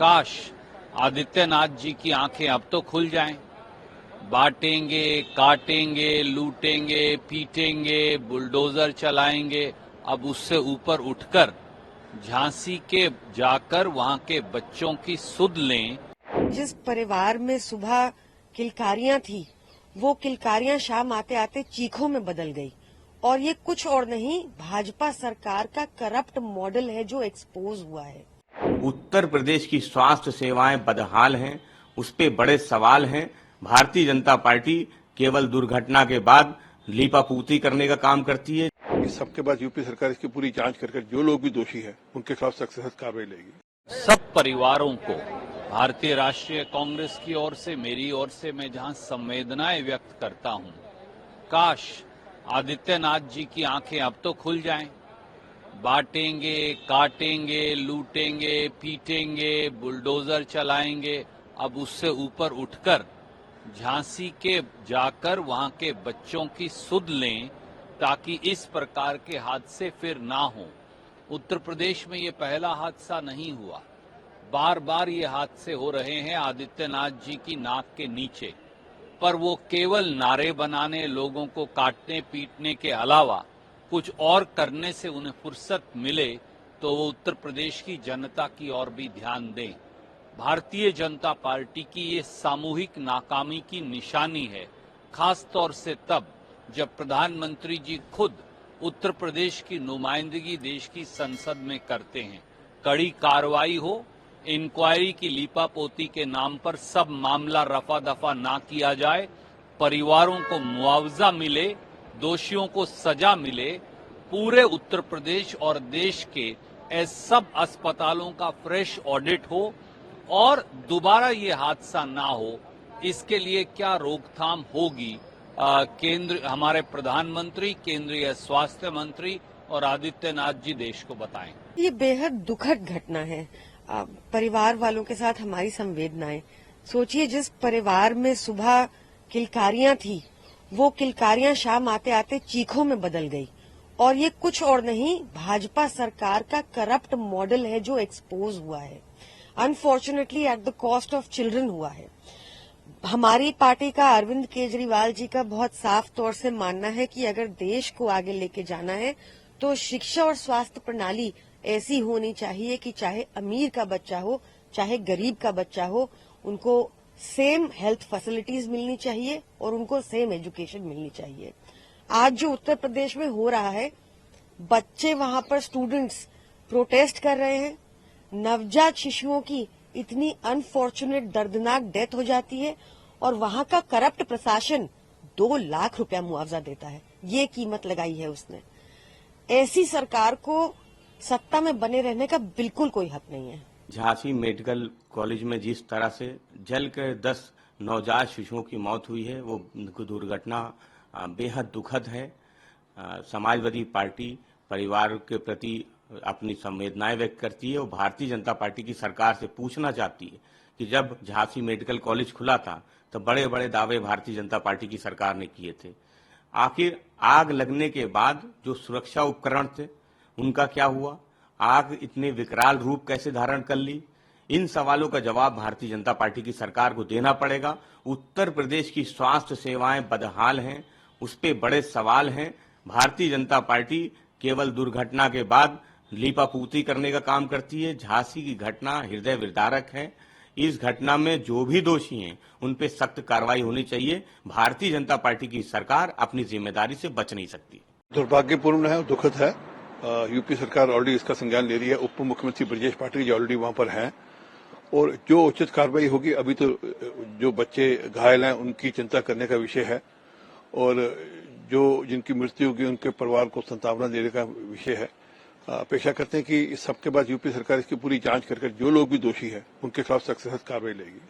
काश आदित्यनाथ जी की आंखें अब तो खुल जाएं। बांटेंगे, काटेंगे, लूटेंगे, पीटेंगे, बुलडोजर चलाएंगे, अब उससे ऊपर उठकर झांसी के जाकर वहां के बच्चों की सुध लें। जिस परिवार में सुबह किलकारियां थी, वो किलकारियां शाम आते आते चीखों में बदल गई। और ये कुछ और नहीं, भाजपा सरकार का करप्ट मॉडल है जो एक्सपोज हुआ है। उत्तर प्रदेश की स्वास्थ्य सेवाएं बदहाल हैं, उस पे बड़े सवाल हैं। भारतीय जनता पार्टी केवल दुर्घटना के बाद लीपापूती करने का काम करती है। इस सबके बाद यूपी सरकार इसकी पूरी जांच करके जो लोग भी दोषी है उनके खिलाफ सख्त से सख्त कार्रवाई लेगी। सब परिवारों को भारतीय राष्ट्रीय कांग्रेस की ओर से, मेरी ओर से मैं जहां संवेदनाएं व्यक्त करता हूं, काश आदित्यनाथ जी की आंखें अब तो खुल जाएं। बांटेंगे, काटेंगे, लूटेंगे, पीटेंगे, बुलडोजर चलाएंगे, अब उससे ऊपर उठकर झांसी के जाकर वहां के बच्चों की सुध लें, ताकि इस प्रकार के हादसे फिर ना हो। उत्तर प्रदेश में ये पहला हादसा नहीं हुआ, बार बार ये हादसे हो रहे हैं आदित्यनाथ जी की नाक के नीचे, पर वो केवल नारे बनाने, लोगों को काटने पीटने के अलावा कुछ और करने से उन्हें फुर्सत मिले तो वो उत्तर प्रदेश की जनता की ओर भी ध्यान दें। भारतीय जनता पार्टी की ये सामूहिक नाकामी की निशानी है, खास तौर से तब जब प्रधानमंत्री जी खुद उत्तर प्रदेश की नुमाइंदगी देश की संसद में करते हैं। कड़ी कार्रवाई हो, इंक्वायरी की लीपापोती के नाम पर सब मामला रफा दफा ना किया जाए, परिवारों को मुआवजा मिले, दोषियों को सजा मिले, पूरे उत्तर प्रदेश और देश के सब अस्पतालों का फ्रेश ऑडिट हो और दोबारा ये हादसा ना हो, इसके लिए क्या रोकथाम होगी, केंद्र हमारे प्रधानमंत्री, केंद्रीय स्वास्थ्य मंत्री और आदित्यनाथ जी देश को बताएं। ये बेहद दुखद घटना है। परिवार वालों के साथ हमारी संवेदनाएं। सोचिए, जिस परिवार में सुबह किलकारियां थी, वो किलकारियां शाम आते आते चीखों में बदल गई। और ये कुछ और नहीं, भाजपा सरकार का करप्ट मॉडल है जो एक्सपोज हुआ है। Unfortunately at the cost of children हुआ है। हमारी पार्टी का, अरविंद केजरीवाल जी का बहुत साफ तौर से मानना है कि अगर देश को आगे लेके जाना है तो शिक्षा और स्वास्थ्य प्रणाली ऐसी होनी चाहिए कि चाहे अमीर का बच्चा हो, चाहे गरीब का बच्चा हो, उनको सेम हेल्थ फैसिलिटीज मिलनी चाहिए और उनको सेम एजुकेशन मिलनी चाहिए। आज जो उत्तर प्रदेश में हो रहा है, बच्चे वहां पर स्टूडेंट्स प्रोटेस्ट कर रहे हैं, नवजात शिशुओं की इतनी अनफॉर्चुनेट दर्दनाक डेथ हो जाती है और वहां का करप्ट प्रशासन 2 लाख रुपया मुआवजा देता है। ये कीमत लगाई है उसने। ऐसी सरकार को सत्ता में बने रहने का बिल्कुल कोई हक नहीं है। झांसी मेडिकल कॉलेज में जिस तरह से जल कर 10 नवजात शिशुओं की मौत हुई है, वो दुर्घटना बेहद दुखद है। समाजवादी पार्टी परिवार के प्रति अपनी संवेदनाएं व्यक्त करती है और भारतीय जनता पार्टी की सरकार से पूछना चाहती है कि जब झांसी मेडिकल कॉलेज खुला था तो बड़े बड़े दावे भारतीय जनता पार्टी की सरकार ने किए थे। आखिर आग लगने के बाद जो सुरक्षा उपकरण थे उनका क्या हुआ? आग इतने विकराल रूप कैसे धारण कर ली? इन सवालों का जवाब भारतीय जनता पार्टी की सरकार को देना पड़ेगा। उत्तर प्रदेश की स्वास्थ्य सेवाएं बदहाल हैं, उस पे बड़े सवाल हैं। भारतीय जनता पार्टी केवल दुर्घटना के बाद लीपापूती करने का काम करती है। झांसी की घटना हृदय विदारक है। इस घटना में जो भी दोषी हैं उन पे सख्त कार्रवाई होनी चाहिए। भारतीय जनता पार्टी की सरकार अपनी जिम्मेदारी से बच नहीं सकती। दुर्भाग्यपूर्ण है और दुखद है। यूपी सरकार ऑलरेडी इसका संज्ञान ले रही है। उप मुख्यमंत्री ब्रजेश पाटिल जी ऑलरेडी वहां पर हैं और जो उचित कार्रवाई होगी, अभी तो जो बच्चे घायल हैं उनकी चिंता करने का विषय है और जो जिनकी मृत्यु होगी उनके परिवार को सांत्वना देने का विषय है। अपेक्षा करते हैं कि इस सबके बाद यूपी सरकार इसकी पूरी जांच करके जो लोग भी दोषी है उनके खिलाफ सख्त से सख्त कार्रवाई लेगी।